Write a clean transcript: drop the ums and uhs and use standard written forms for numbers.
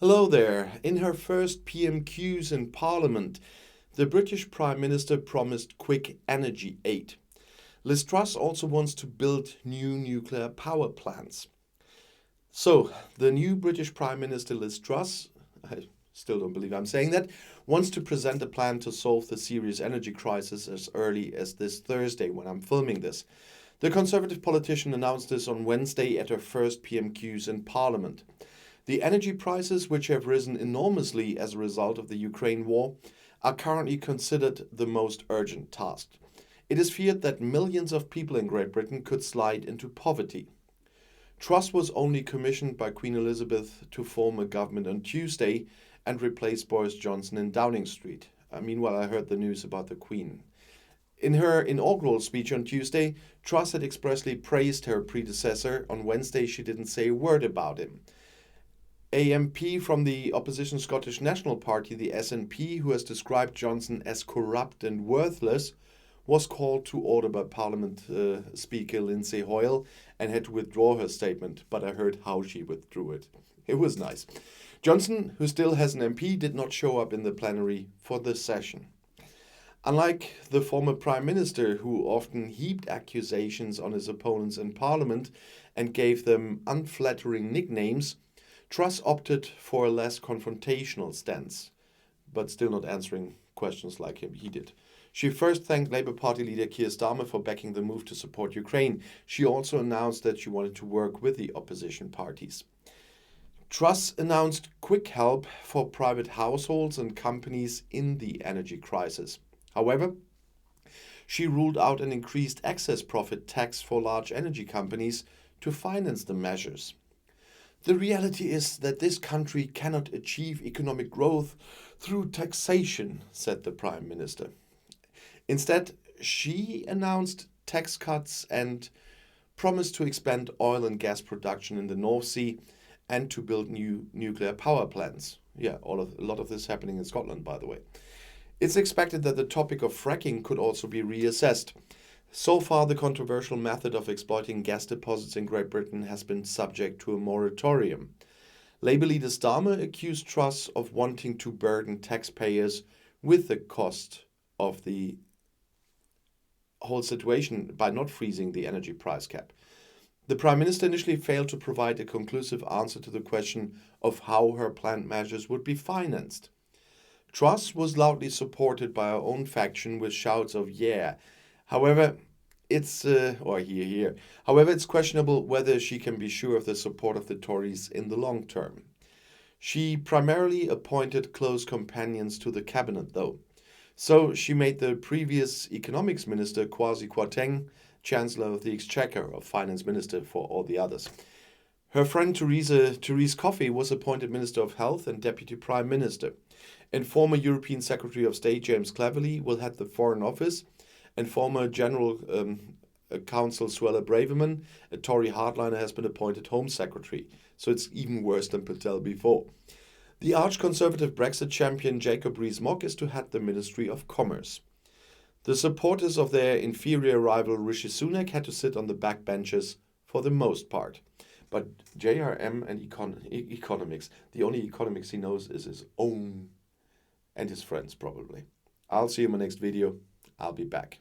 Hello there. In her first PMQs in Parliament, the British Prime Minister promised quick energy aid. Liz Truss also wants to build new nuclear power plants. So, the new British Prime Minister Liz Truss, I still don't believe I'm saying that, wants to present a plan to solve the serious energy crisis as early as this Thursday when I'm filming this. The Conservative politician announced this on Wednesday at her first PMQs in Parliament. The energy prices, which have risen enormously as a result of the Ukraine war, are currently considered the most urgent task. It is feared that millions of people in Great Britain could slide into poverty. Truss was only commissioned by Queen Elizabeth to form a government on Tuesday and replace Boris Johnson in Downing Street. Meanwhile, I heard the news about the Queen. In her inaugural speech on Tuesday, Truss had expressly praised her predecessor. On Wednesday, she didn't say a word about him. A MP from the opposition Scottish National Party, the SNP, who has described Johnson as corrupt and worthless, was called to order by Parliament Speaker Lindsay Hoyle and had to withdraw her statement, but I heard how she withdrew it. It was nice. Johnson, who still has an MP, did not show up in the plenary for this session. Unlike the former Prime Minister, who often heaped accusations on his opponents in Parliament and gave them unflattering nicknames, Truss opted for a less confrontational stance, but still not answering questions like he did. She first thanked Labour Party leader Keir Starmer for backing the move to support Ukraine. She also announced that she wanted to work with the opposition parties. Truss announced quick help for private households and companies in the energy crisis. However, she ruled out an increased excess profit tax for large energy companies to finance the measures. The reality is that this country cannot achieve economic growth through taxation, said the Prime Minister. Instead, she announced tax cuts and promised to expand oil and gas production in the North Sea and to build new nuclear power plants. A lot of this happening in Scotland, by the way. It's expected that the topic of fracking could also be reassessed. So far, the controversial method of exploiting gas deposits in Great Britain has been subject to a moratorium. Labour leader Starmer accused Truss of wanting to burden taxpayers with the cost of the whole situation by not freezing the energy price cap. The Prime Minister initially failed to provide a conclusive answer to the question of how her planned measures would be financed. Truss was loudly supported by her own faction with shouts of "yeah." However, it's questionable whether she can be sure of the support of the Tories in the long term. She primarily appointed close companions to the cabinet, though. So she made the previous economics minister, Kwasi Kwarteng, Chancellor of the Exchequer, or Finance Minister for all the others. Her friend Therese Coffey was appointed Minister of Health and Deputy Prime Minister. And former European Secretary of State James Cleverly will head the Foreign Office, and former General Counsel Suella Braverman, a Tory hardliner, has been appointed Home Secretary. So it's even worse than Patel before. The arch-conservative Brexit champion Jacob Rees-Mogg is to head the Ministry of Commerce. The supporters of their inferior rival Rishi Sunak had to sit on the backbenches for the most part. But JRM and economics, the only economics he knows is his own and his friends probably. I'll see you in my next video. I'll be back.